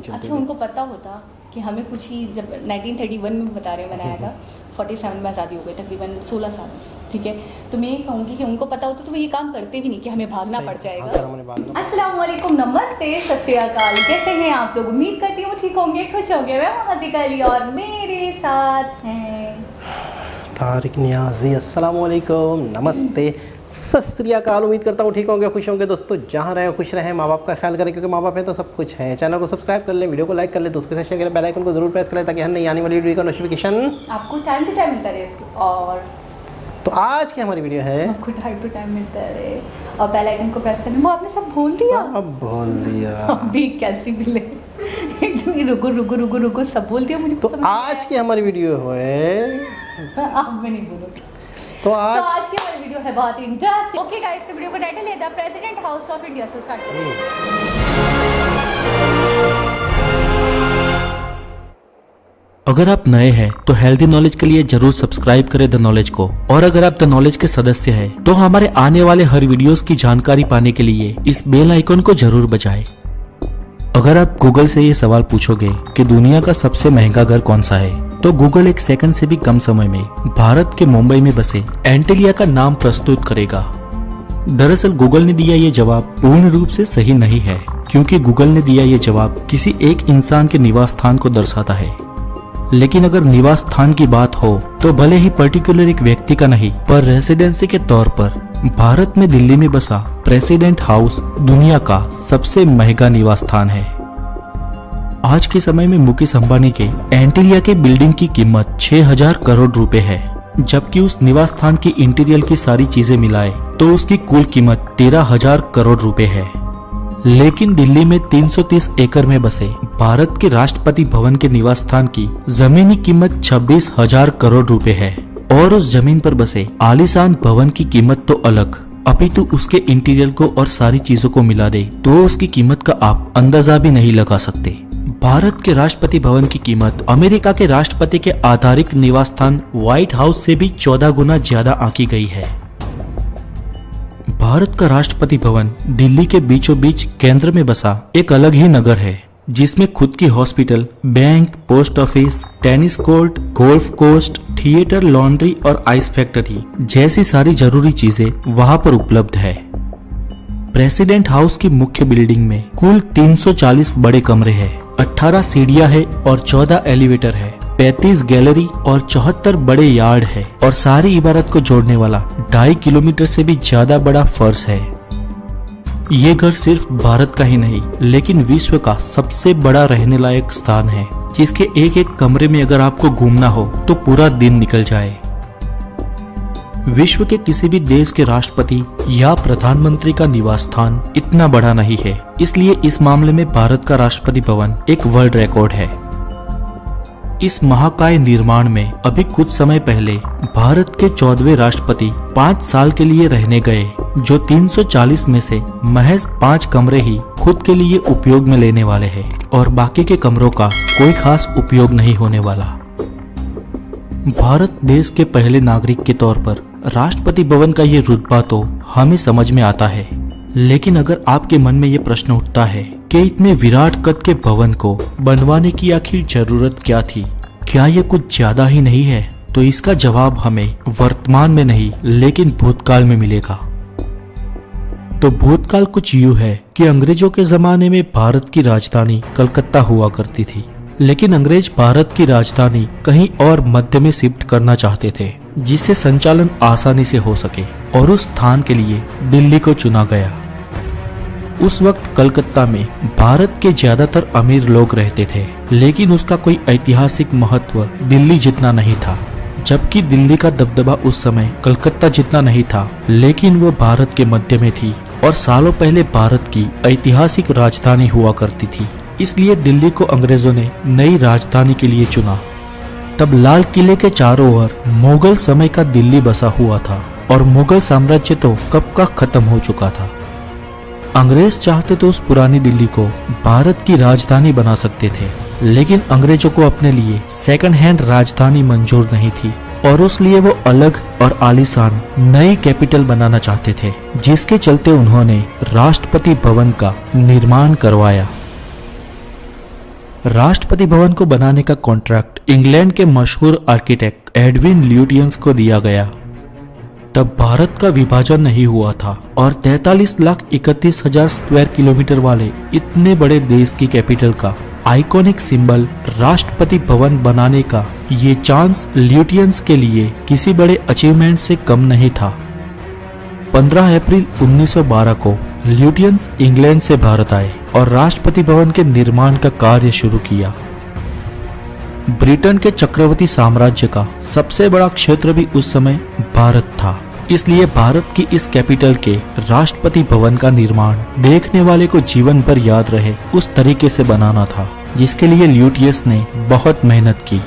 चलते अच्छा थे। उनको पता होता कि हमें कुछ ही, जब 1931 में बता रहे हैं बनाया था, 47 में आज़ादी हो गई, तकरीबन 16 साल, ठीक है। तो मैं ये कहूँगी कि उनको पता होता तो वो ये काम करते भी नहीं कि हमें भागना पड़ जाएगा। अस्सलाम वालेकुम, नमस्ते, सत श्री अकाल, कैसे हैं आप लोग? उम्मीद करती हूँ ठीक होंगे, खुश होंगे। मैं हाजिका अली और मेरे साथ हैं तारिक नियाजी। अस्सलाम वालेकुम, नमस्ते, सत श्री अकाल। उम्मीद करता हूँ ठीक होंगे, खुश होंगे। दोस्तों जहाँ रहें खुश रहें, माँ बाप का ख्याल करें, क्योंकि माँ बाप है तो सब कुछ है। चैनल को सब्सक्राइब कर लें, वीडियो को लाइक कर लें, दोस्तों के साथ शेयर करें, बेल आइकन को जरूर प्रेस करें ताकि हर नई आने वाली वीडियो का नोटिफिकेशन आपको टाइम टू टाइम मिलता रहे। और तो आज की हमारी वीडियो है, आपको टाइम टू टाइम मिलता रहे और बेल आइकन को प्रेस करना। वो आपने सब बोल दिया, अब बोल दिया। अभी कैसी भी ले एकदम रुको रुको रुको रुको, सब बोल दिया मुझे। तो आज की हमारी वीडियो है, अब मैं नहीं बोलूँगी। तो आज की हमारी वीडियो है बहुत इंटरेस्टिंग। ओके गाइस, तो वीडियो का टाइटल है the president house of India से स्टार्ट करें। अगर आप नए हैं तो हेल्दी नॉलेज के लिए जरूर सब्सक्राइब करें द नॉलेज को, और अगर आप द नॉलेज के सदस्य हैं तो हमारे आने वाले हर वीडियोस की जानकारी पाने के लिए इस बेल आइकन को जरूर बजाएं। अगर आप गूगल से ये सवाल पूछोगे कि दुनिया का सबसे महंगा घर कौन सा है, तो गूगल एक सेकंड से भी कम समय में भारत के मुंबई में बसे एंटिलिया का नाम प्रस्तुत करेगा। दरअसल गूगल ने दिया ये जवाब पूर्ण रूप से सही नहीं है, क्योंकि गूगल ने दिया ये जवाब किसी एक इंसान के निवास स्थान को दर्शाता है। लेकिन अगर निवास स्थान की बात हो तो भले ही पर्टिकुलर एक व्यक्ति का नहीं, पर रेसिडेंसी के तौर पर भारत में दिल्ली में बसा प्रेसिडेंट हाउस दुनिया का सबसे महंगा निवास स्थान है। आज के समय में मुकेश अंबानी के एंटिलिया के बिल्डिंग की कीमत 6000 करोड़ रुपए है, जबकि उस निवास स्थान की इंटीरियर की सारी चीजें मिलाए तो उसकी कुल कीमत 13000 करोड़ रुपए है। लेकिन दिल्ली में 330 एकड़ में बसे भारत के राष्ट्रपति भवन के निवास स्थान की जमीनी कीमत 26,000 करोड़ रुपए है, और उस जमीन पर बसे आलीशान भवन की कीमत तो अलग, अपितु उसके इंटीरियर को और सारी चीजों को मिला दे तो उसकी कीमत का आप अंदाजा भी नहीं लगा सकते। भारत के राष्ट्रपति भवन की कीमत अमेरिका के राष्ट्रपति के आधारिक निवास स्थान व्हाइट हाउस से भी 14 गुना ज्यादा आंकी गई है। भारत का राष्ट्रपति भवन दिल्ली के बीचों बीच केंद्र में बसा एक अलग ही नगर है, जिसमें खुद की hospital, bank, post office, tennis court, golf course, theatre, laundry और आइस फैक्ट्री जैसी सारी जरूरी चीजें वहां पर उपलब्ध है। प्रेसिडेंट हाउस की मुख्य बिल्डिंग में कुल 340 बड़े कमरे हैं, 18 सीढ़ियां है और 14 एलिवेटर है, 35 गैलरी और 74 बड़े यार्ड है, और सारी इमारत को जोड़ने वाला 2.5 किलोमीटर से भी ज्यादा बड़ा फर्श है। ये घर सिर्फ भारत का ही नहीं, लेकिन विश्व का सबसे बड़ा रहने लायक स्थान है, जिसके एक एक कमरे में अगर आपको घूमना हो तो पूरा दिन निकल जाए। विश्व के किसी भी देश के राष्ट्रपति या प्रधानमंत्री का निवास स्थान इतना बड़ा नहीं है, इसलिए इस मामले में भारत का राष्ट्रपति भवन एक वर्ल्ड रिकॉर्ड है। इस महाकाय निर्माण में अभी कुछ समय पहले भारत के 14वें राष्ट्रपति 5 साल के लिए रहने गए, जो 340 में से महज 5 कमरे ही खुद के लिए उपयोग में लेने वाले हैं, और बाकी के कमरों का कोई खास उपयोग नहीं होने वाला। भारत देश के पहले नागरिक के तौर पर राष्ट्रपति भवन का ये रुतबा तो हमें समझ में आता है, लेकिन अगर आपके मन में ये प्रश्न उठता है कि इतने विराट कद के भवन को बनवाने की आखिर जरूरत क्या थी, क्या ये कुछ ज्यादा ही नहीं है, तो इसका जवाब हमें वर्तमान में नहीं लेकिन भूतकाल में मिलेगा। तो भूतकाल कुछ यूं है कि अंग्रेजों के जमाने में भारत की राजधानी कलकत्ता हुआ करती थी, लेकिन अंग्रेज भारत की राजधानी कहीं और मध्य में शिफ्ट करना चाहते थे, जिससे संचालन आसानी से हो सके, और उस स्थान के लिए दिल्ली को चुना गया। उस वक्त कलकत्ता में भारत के ज्यादातर अमीर लोग रहते थे, लेकिन उसका कोई ऐतिहासिक महत्व दिल्ली जितना नहीं था। जबकि दिल्ली का दबदबा उस समय कलकत्ता जितना नहीं था, लेकिन वो भारत के मध्य में थी और सालों पहले भारत की ऐतिहासिक राजधानी हुआ करती थी। इसलिए दिल्ली को अंग्रेजों ने नई राजधानी के लिए चुना। तब लाल किले के चारों ओर मुगल समय का दिल्ली बसा हुआ था, और मुगल साम्राज्य तो कब का खत्म हो चुका था। अंग्रेज चाहते तो उस पुरानी दिल्ली को भारत की राजधानी बना सकते थे, लेकिन अंग्रेजों को अपने लिए सेकंड हैंड राजधानी मंजूर नहीं थी, और इसलिए वो अलग और आलीशान नई कैपिटल बनाना चाहते थे, जिसके चलते उन्होंने राष्ट्रपति भवन का निर्माण करवाया। राष्ट्रपति भवन को बनाने का कॉन्ट्रैक्ट इंग्लैंड के मशहूर आर्किटेक्ट एडविन ल्यूटियंस को दिया गया। तब भारत का विभाजन नहीं हुआ था और 43,31,000 स्क्वायर किलोमीटर वाले इतने बड़े देश की कैपिटल का आइकॉनिक सिंबल राष्ट्रपति भवन बनाने का ये चांस ल्यूटियंस के लिए किसी बड़े अचीवमेंट से कम नहीं था। 15 अप्रैल 1912 को ल्यूटियंस इंग्लैंड से भारत आए और राष्ट्रपति भवन के निर्माण का कार्य शुरू किया। ब्रिटेन के चक्रवर्ती साम्राज्य का सबसे बड़ा क्षेत्र भी उस समय भारत था, इसलिए भारत की इस कैपिटल के राष्ट्रपति भवन का निर्माण देखने वाले को जीवन भर याद रहे उस तरीके से बनाना था, जिसके लिए ल्यूटियंस ने बहुत मेहनत की।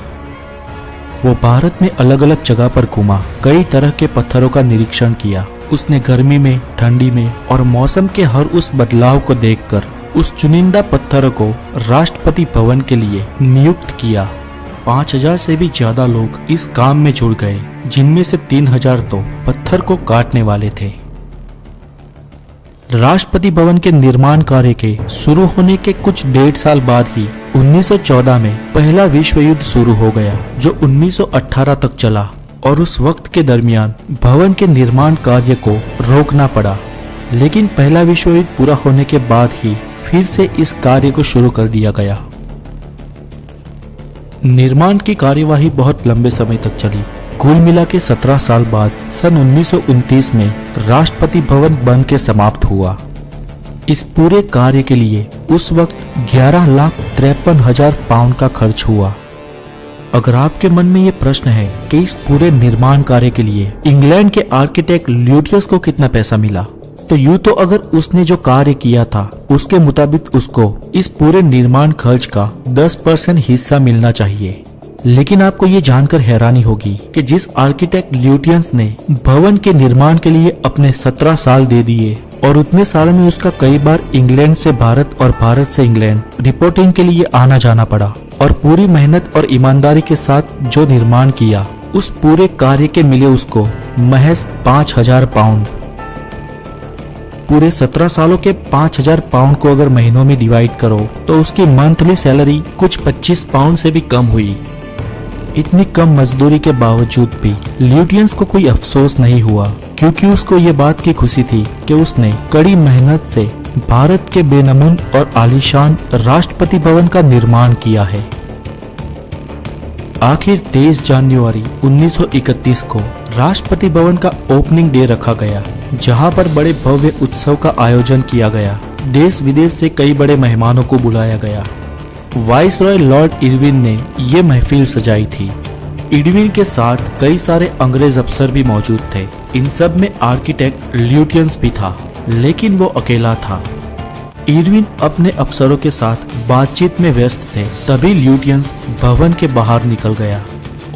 वो भारत में अलग अलग जगह पर घूमा, कई तरह के पत्थरों का निरीक्षण किया। उसने गर्मी में, ठंडी में और मौसम के हर उस बदलाव को देखकर उस चुनिंदा पत्थरों को राष्ट्रपति भवन के लिए नियुक्त किया। 5,000 से भी ज्यादा लोग इस काम में जुड़ गए, जिनमें से 3,000 तो पत्थर को काटने वाले थे। राष्ट्रपति भवन के निर्माण कार्य के शुरू होने के कुछ 1.5 साल बाद ही 1914 में पहला विश्व युद्ध शुरू हो गया, जो 1918 तक चला और उस वक्त के दरमियान भवन के निर्माण कार्य को रोकना पड़ा। लेकिन पहला विश्व युद्ध पूरा होने के बाद ही फिर से इस कार्य को शुरू कर दिया गया। निर्माण की कार्यवाही बहुत लंबे समय तक चली। कुल मिला के 17 साल बाद सन 1929 में राष्ट्रपति भवन बन के समाप्त हुआ। इस पूरे कार्य के लिए उस वक्त 11,53,000 पाउंड का खर्च हुआ। अगर आपके मन में ये प्रश्न है कि इस पूरे निर्माण कार्य के लिए इंग्लैंड के आर्किटेक्ट ल्यूटियंस को कितना पैसा मिला, तो यूं तो अगर उसने जो कार्य किया था उसके मुताबिक उसको इस पूरे निर्माण खर्च का 10% हिस्सा मिलना चाहिए। लेकिन आपको ये जानकर हैरानी होगी कि जिस आर्किटेक्ट ल्यूटियंस ने भवन के निर्माण के लिए अपने 17 साल दे दिए और उतने साल में उसका कई बार इंग्लैंड से भारत और भारत से इंग्लैंड रिपोर्टिंग के लिए आना जाना पड़ा, और पूरी मेहनत और ईमानदारी के साथ जो निर्माण किया, उस पूरे कार्य के मिले उसको महज 5,000 पाउंड। पूरे 17 सालों के 5,000 पाउंड को अगर महीनों में डिवाइड करो तो उसकी मंथली सैलरी कुछ 25 पाउंड से भी कम हुई। इतनी कम मजदूरी के बावजूद भी ल्यूटियंस को कोई अफसोस नहीं हुआ, क्योंकि उसको ये बात की खुशी थी कि उसने कड़ी मेहनत से भारत के बेनमून और आलीशान राष्ट्रपति भवन का निर्माण किया है। आखिर 23 जनवरी 1931 को राष्ट्रपति भवन का ओपनिंग डे रखा गया, जहां पर बड़े भव्य उत्सव का आयोजन किया गया। देश विदेश से कई बड़े मेहमानों को बुलाया गया। वाइसरॉय लॉर्ड इरविन ने ये महफिल सजाई थी। इरविन के साथ कई सारे अंग्रेज अफसर भी मौजूद थे। इन सब में आर्किटेक्ट ल्यूटियंस भी था, लेकिन वो अकेला था। इरविन अपने अफसरों के साथ बातचीत में व्यस्त थे, तभी ल्यूटियंस भवन के बाहर निकल गया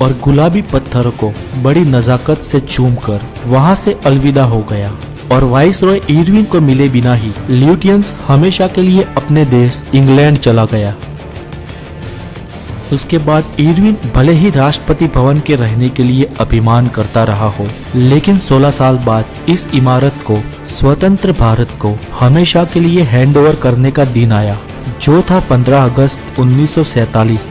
और गुलाबी पत्थरों को बड़ी नजाकत से चूमकर वहां से अलविदा हो गया। और वाइसरॉय इरविन को मिले बिना ही ल्यूटियंस हमेशा के लिए अपने देश इंग्लैंड चला गया। उसके बाद इरविन भले ही राष्ट्रपति भवन के रहने के लिए अभिमान करता रहा हो, लेकिन 16 साल बाद इस इमारत को स्वतंत्र भारत को हमेशा के लिए हैंडओवर करने का दिन आया, जो था 15 अगस्त 1947।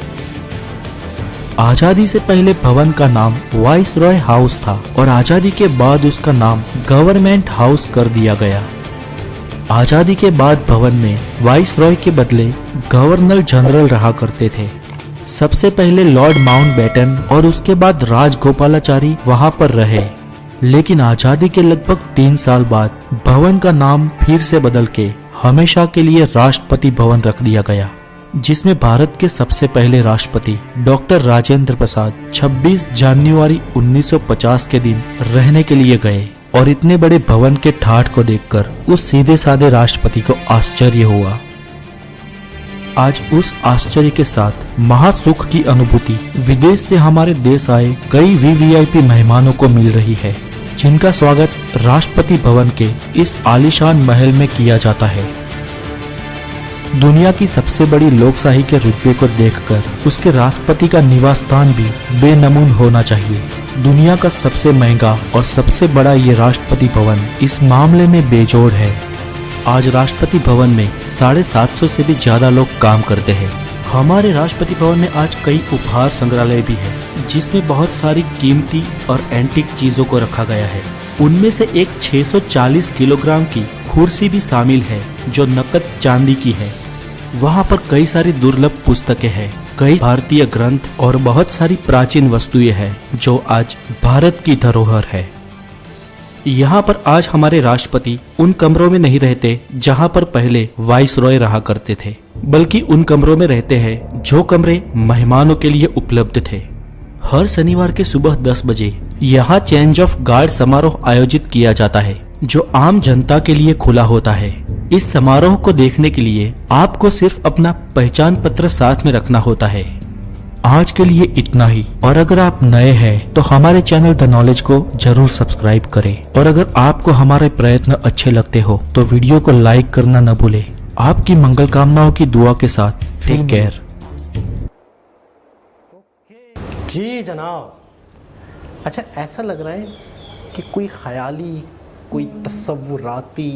आजादी से पहले भवन का नाम वाइसरॉय हाउस था और आजादी के बाद उसका नाम गवर्नमेंट हाउस कर दिया गया। आजादी के बाद भवन में वाइसरॉय के बदले गवर्नर जनरल रहा करते थे। सबसे पहले लॉर्ड माउंटबेटन और उसके बाद राजगोपालाचारी वहां पर रहे, लेकिन आजादी के लगभग 3 साल बाद भवन का नाम फिर से बदल के हमेशा के लिए राष्ट्रपति भवन रख दिया गया, जिसमें भारत के सबसे पहले राष्ट्रपति डॉक्टर राजेंद्र प्रसाद 26 जनवरी 1950 के दिन रहने के लिए गए। और इतने बड़े भवन के ठाठ को देखकर उस सीधे साधे राष्ट्रपति को आश्चर्य हुआ। आज उस आश्चर्य के साथ महासुख की अनुभूति विदेश से हमारे देश आए कई वीवीआईपी मेहमानों को मिल रही है, जिनका स्वागत राष्ट्रपति भवन के इस आलीशान महल में किया जाता है। दुनिया की सबसे बड़ी लोकशाही के रुतबे को देखकर उसके राष्ट्रपति का निवास स्थान भी बेनमून होना चाहिए। दुनिया का सबसे महंगा और सबसे बड़ा ये राष्ट्रपति भवन इस मामले में बेजोड़ है। आज राष्ट्रपति भवन में 750 से भी ज्यादा लोग काम करते हैं। हमारे राष्ट्रपति भवन में आज कई उपहार संग्रहालय भी है, जिसमें बहुत सारी कीमती और एंटीक चीजों को रखा गया है। उनमें से एक 640 किलोग्राम की कुर्सी भी शामिल है, जो नकद चांदी की है। वहाँ पर कई सारी दुर्लभ पुस्तकें हैं, कई भारतीय ग्रंथ और बहुत सारी प्राचीन वस्तुएं हैं, जो आज भारत की धरोहर है। यहाँ पर आज हमारे राष्ट्रपति उन कमरों में नहीं रहते जहाँ पर पहले वाइसरॉय रहा करते थे, बल्कि उन कमरों में रहते हैं जो कमरे मेहमानों के लिए उपलब्ध थे। हर शनिवार के सुबह 10 बजे यहाँ चेंज ऑफ गार्ड समारोह आयोजित किया जाता है, जो आम जनता के लिए खुला होता है। इस समारोह को देखने के लिए आपको सिर्फ अपना पहचान पत्र साथ में रखना होता है। आज के लिए इतना ही, और अगर आप नए हैं तो हमारे चैनल द नॉलेज को जरूर सब्सक्राइब करें, और अगर आपको हमारे प्रयत्न अच्छे लगते हो तो वीडियो को लाइक करना न भूलें। आपकी मंगल कामनाओं की दुआ के साथ टेक केयर। जी जनाब। अच्छा, ऐसा लग रहा है कि कोई ख्याली, कोई तसव्वुराती,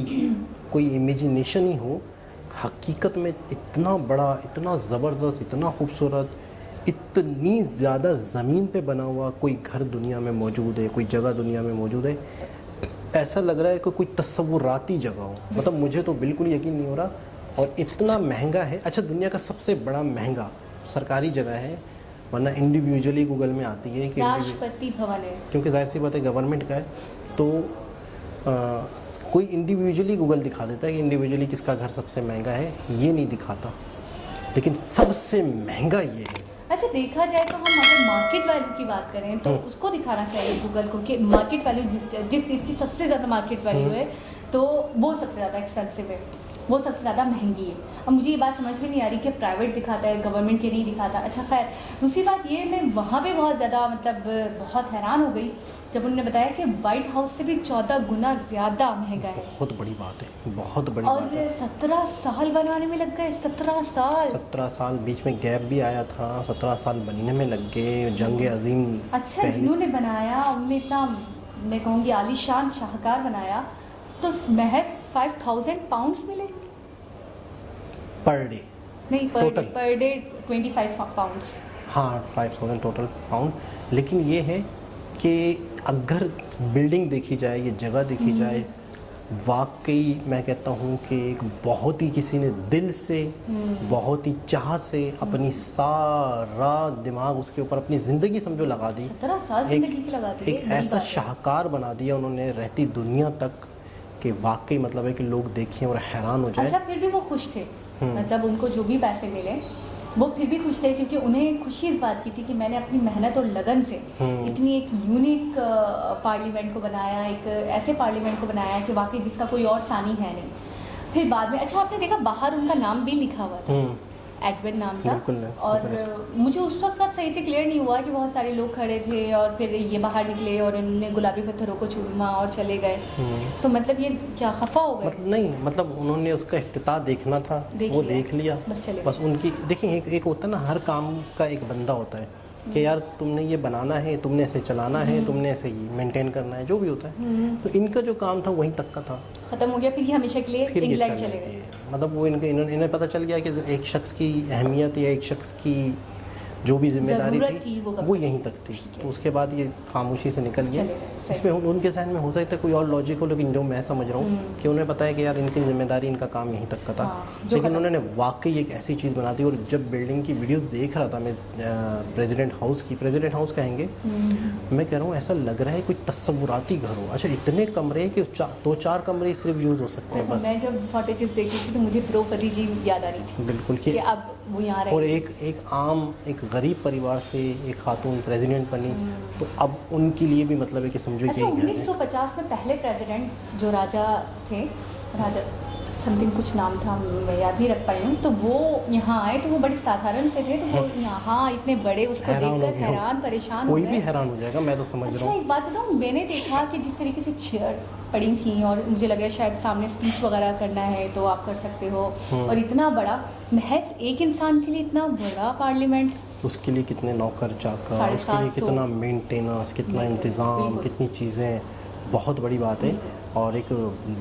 कोई इमेजिनेशन ही हो, हकीकत में इतना बड़ा, इतना ज़बरदस्त, इतना खूबसूरत, इतनी ज़्यादा ज़मीन पे बना हुआ कोई घर दुनिया में मौजूद है, कोई जगह दुनिया में मौजूद है। ऐसा लग रहा है कि कोई तसव्वुराती जगह हो। मतलब मुझे तो बिल्कुल यकीन नहीं हो रहा, और इतना महंगा है। अच्छा, दुनिया का सबसे बड़ा महंगा सरकारी जगह है, वरना इंडिविजुअली गूगल में आती है कि राष्ट्रपति भवन है, क्योंकि जाहिर सी बात है गवर्नमेंट का है, तो कोई इंडिविजुअली गूगल दिखा देता है कि इंडिविजुअली किसका घर सबसे महंगा है, ये नहीं दिखाता, लेकिन सबसे महंगा ये है। अच्छा, देखा जाए तो हम अगर मार्केट वैल्यू की बात करें तो उसको दिखाना चाहिए गूगल को कि मार्केट वैल्यू जिस चीज़ की सबसे ज़्यादा मार्केट वैल्यू है, तो वो सबसे ज़्यादा एक्सपेंसिव है, वो सबसे ज़्यादा महंगी है। अब मुझे ये बात समझ में नहीं आ रही कि प्राइवेट दिखाता है, गवर्नमेंट के नहीं दिखाता। अच्छा खैर, दूसरी बात ये, मैं वहाँ पे बहुत ज़्यादा मतलब बहुत हैरान हो गई जब उन्होंने बताया कि वाइट हाउस से भी 14 गुना ज़्यादा महंगा है। बहुत बड़ी बात है, बहुत बड़ी और बात है। 17 साल बनाने में लग गए, 17 साल। 17 साल, बीच में गैप भी आया था, 17 साल बनने में लग गए। जंग अजीम। अच्छा, जिन्होंने बनाया उन्होंने इतना, मैं कहूँगी आलीशान शाहकार बनाया, तो महज 5000 पाउंड्स मिले पर डे, नहीं, पर डे 25 पाउंड्स। हाँ, 5000 टोटल पाउंड। लेकिन ये है कि अगर बिल्डिंग देखी जाए, ये जगह देखी जाए, वाकई मैं कहता हूँ कि एक बहुत ही किसी ने दिल से, बहुत ही चाह से अपनी सारा दिमाग उसके ऊपर, अपनी ज़िंदगी समझो लगा दी। 17 साल जिंदगी की लगा दी। एक ऐसा शाहकार बना दिया उन्होंने रहती दुनिया तक कि वाकई मतलब है कि लोग देखें और हैरान हो जाए। अच्छा, फिर भी वो खुश थे, मतलब उनको जो भी पैसे मिले वो फिर भी खुश थे, क्योंकि उन्हें खुशी इस बात की थी कि मैंने अपनी मेहनत और लगन से इतनी एक यूनिक पार्लियामेंट को बनाया, एक ऐसे पार्लियामेंट को बनाया कि वाकई जिसका कोई और सानी है नहीं। फिर बाद में, अच्छा आपने देखा बाहर उनका नाम भी लिखा हुआ था, एडविन नाम था। और मुझे उस वक्त सही से क्लियर नहीं हुआ कि बहुत सारे लोग खड़े थे और फिर ये बाहर निकले और उन्होंने गुलाबी पत्थरों को चूमा और चले गए। तो मतलब ये क्या खफा हो गए? मतलब नहीं, मतलब उन्होंने उसका इफ्तिताह देखना था, वो देख लिया, बस चले। बस उनकी देखिए, एक होता है ना, हर काम का एक बंदा होता है कि यार तुमने ये बनाना है, तुमने इसे चलाना है, तुमने इसे मेंटेन करना है, जो भी होता है। तो इनका जो काम था वहीं तक का था, ख़त्म हो गया। फिर ये हमेशा के लिए इंग्लैंड चले गए। मतलब वो इन्हें पता चल गया कि एक शख्स की अहमियत या एक शख्स की जो भी जिम्मेदारी थी वो यहीं तक थी। तो उसके बाद ये खामोशी से निकल गए। इसमें उनके जहन में हो सकता है कोई और लॉजिक हो, लेकिन जो मैं समझ रहा हूँ कि उन्हें पता है कि यार इनकी जिम्मेदारी, इनका काम यहीं तक का था। लेकिन उन्होंने वाकई एक ऐसी चीज़ बना दी। और जब बिल्डिंग की वीडियोस देख रहा था मैं, प्रेसिडेंट हाउस कहेंगे, मैं कह रहा हूँ ऐसा लग रहा है कोई तस्वुराती घर हो। अच्छा, इतने कमरे कि 2-4 कमरे सिर्फ यूज़ हो सकते हैं बस। मैं जब फुटेजेस देखी थी तो मुझे द्रौपदी जी याद आ रही थी। बिल्कुल, कि अब वो यहाँ रहे। और एक आम, एक गरीब परिवार से एक खातून प्रेसिडेंट बनी, तो अब उनके लिए भी मतलब है कि समझो अच्छा, 1950 में पहले प्रेसिडेंट जो राजा थे, राजा समथिंग कुछ नाम था, मैं याद नहीं रख पाई हूँ, तो वो यहाँ आए तो वो बड़े साधारण से थे, तो वो यहाँ इतने बड़े उसको देखकर हैरान परेशान हो गए। कोई भी हैरान हो जाएगा, मैं तो समझ रहा हूँ। अच्छा, एक बात बताऊँ, मैंने देखा कि जिस तरीके से चेयर पड़ी थी और मुझे लगा शायद सामने स्पीच वगैरह करना है तो आप कर सकते हो, और इतना बड़ा, महज एक इंसान के लिए इतना बड़ा पार्लियामेंट, उसके लिए कितने नौकर चाकर, उसके लिए कितना मेंटेनेंस, कितना इंतज़ाम, कितनी चीज़ें, बहुत बड़ी बात है। और एक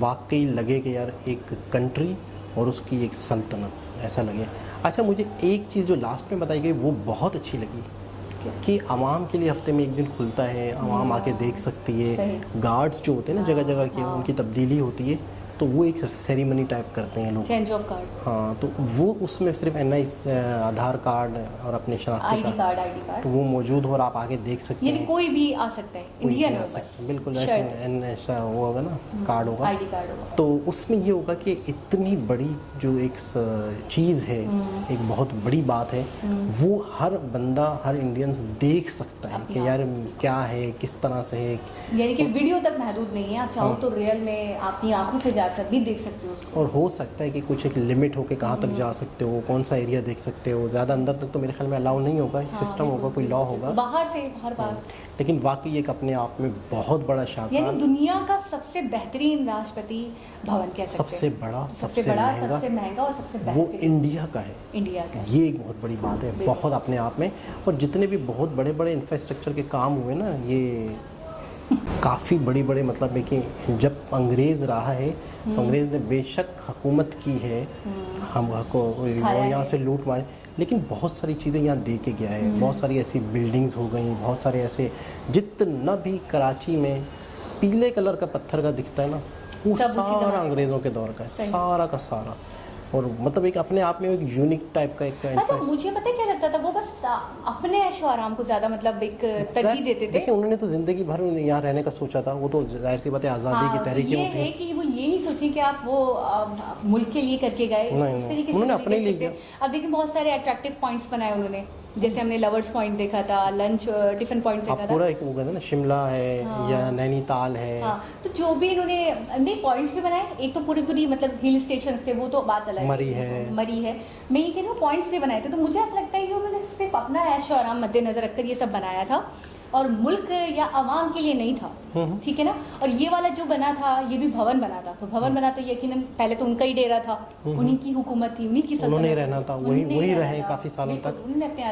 वाकई लगे कि यार एक कंट्री और उसकी एक सल्तनत, ऐसा लगे। अच्छा, मुझे एक चीज़ जो लास्ट में बताई गई वो बहुत अच्छी लगी कि आवाम के लिए हफ्ते में एक दिन खुलता है, आवाम आके देख सकती है, गार्ड्स जो होते हैं ना जगह जगह के, उनकी तब्दीली होती है, तो वो एक सेरेमनी टाइप करते हैं लोग, चेंज ऑफ कार्ड। हाँ, तो वो उसमें सिर्फ NI आधार कार्ड और अपने शनाख्ती आईडी कार्ड तो वो मौजूद हो और आप आगे देख सकते हैं। ये भी कोई भी आ सकता है, कोई इंडियन भी आ हो सकता बस, है, बिल्कुल ऐसा वो होगा ना, कार्ड होगा, आईडी कार्ड होगा। तो उसमें ये होगा कि इतनी बड़ी जो एक चीज़ है, एक बहुत बड़ी बात है, वो हर बंदा, हर इंडियंस देख सकता है कि यार क्या है, किस तरह से है, यानी कि वीडियो तक महदूद नहीं है, आप चाहो तो रियल में अपनी आंखों से जाकर भी देख सकते हो उसको। और हो सकता है कि कुछ एक लिमिट हो के कहाँ तक जा सकते हो, कौन सा एरिया देख सकते हो, ज़्यादा अंदर तक तो मेरे ख्याल में अलाउ नहीं होगा, सिस्टम होगा, कोई लॉ होगा बाहर से हर बार। लेकिन वाकई एक अपने आप में बहुत बड़ा शानदार, यानी दुनिया का सबसे बेहतरीन राष्ट्रपति भवन कह सकते हैं, सबसे बड़ा, सबसे महंगा और सबसे वो बेहतरीन इंडिया का है। इंडिया का ये एक बहुत बड़ी बात है, बहुत अपने आप में। और जितने भी बहुत बड़े बड़े इंफ्रास्ट्रक्चर के काम हुए ना, ये काफ़ी बड़ी बड़े, मतलब है कि जब अंग्रेज़ रहा है, अंग्रेज़ ने बेशक हुकूमत की है, हमको यहाँ से लूट मारे, लेकिन बहुत सारी चीज़ें यहाँ दे के गया है, बहुत सारी ऐसी बिल्डिंग्स हो गई, बहुत सारे ऐसे, जितना भी कराची में पीले कलर का पत्थर का दिखता है ना, वो सारा अंग्रेज़ों के दौर का है, सारा का सारा। और मतलब एक अपने आप में एक यूनिक टाइप का एक अच्छा, मुझे पता है क्या लगता था, वो बस अपने ऐशो आराम को ज़्यादा मतलब एक तरजीह देते थे। देखिए, उन्होंने तो ज़िंदगी भर यहाँ रहने का सोचा था, वो तो जाहिर सी बात है आज़ादी की तहरीक ये है कि वो ये नहीं सोचे कि आप वो मुल्क के लिए करके गए, इस तरीके से उन्होंने अपने लिए। अब देखिए बहुत सारे अट्रैक्टिव पॉइंट्स बनाए उन्होंने, जैसे हमने लवर्स पॉइंट देखा था, लंच टिफिन पॉइंट देखा था, पूरा एक वो कहते हैं ना, शिमला है या नैनीताल है, तो जो भी इन्होंने नहीं पॉइंट्स भी बनाए, एक तो पूरी मतलब हिल स्टेशन थे, वो तो बात अलग मरी है, मैं ये कह रही हूँ पॉइंट्स भी बनाए थे, तो मुझे ऐसा लगता है कि उन्होंने सिर्फ अपना ऐशो आराम मद्देनजर रखकर ये सब बनाया था और मुल्क या आवाम के लिए नहीं था, ठीक है ना। और ये वाला जो बना था, ये भी भवन बना था, तो भवन बना तो यकीनन पहले तो उनका ही डेरा था, उन्हीं की हुकूमत थी, उन्हीं की सल्तनत, उन्होंने रहना था, वही रहे काफ़ी सालों तक,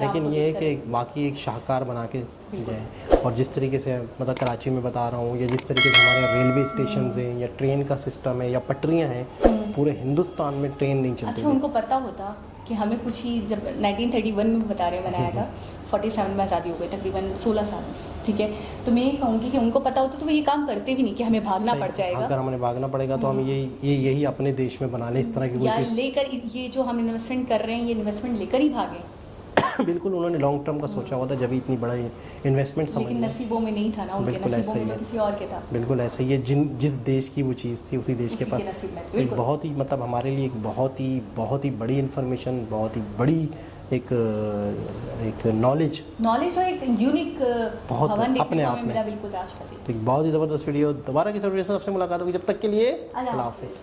लेकिन ये है कि बाकी एक शाहकार बना के जाए। और जिस तरीके से मतलब कराची में बता रहा हूँ, या जिस तरीके से हमारे रेलवे स्टेशन हैं, या ट्रेन का सिस्टम है, या पटरियाँ हैं, पूरे हिंदुस्तान में ट्रेन नहीं चलती। अच्छा, उनको पता होता कि हमें कुछ ही, जब 1931 में बता रहे बनाया था, 47 में आज़ादी हो गई, तकरीबन 16 साल, ठीक है, तो मैं ये कहूँगी कि उनको पता होता तो वो ये काम करते भी नहीं कि हमें भागना पड़ जाएगा। अगर हमें भागना पड़ेगा तो हम यही अपने देश में बना लें इस तरह की कोई चीज़, लेकर ये जो हम इन्वेस्टमेंट कर रहे हैं, ये इन्वेस्टमेंट लेकर ही भागें। बिल्कुल, उन्होंने लॉन्ग टर्म का सोचा हुआ था जब इतनी बड़ा इन्वेस्टमेंट समझ, लेकिन नसीबों में नहीं था ना, उनके नसीबों में तो किसी और के था। बिल्कुल ऐसा ही है, जिस देश की वो चीज़ थी उसी देश के पास एक बहुत ही, मतलब हमारे लिए एक बहुत ही बड़ी इंफॉर्मेशन, बहुत ही बड़ी एक नॉलेज और एक यूनिक बहुत अपने आप में बिल्कुल राष्ट्रपति। तो एक बहुत ही ज़बरदस्त वीडियो। दोबारा किसी वीडियो से आपसे मुलाकात होगी, जब तक के लिए अल्लाह हाफ़िज़।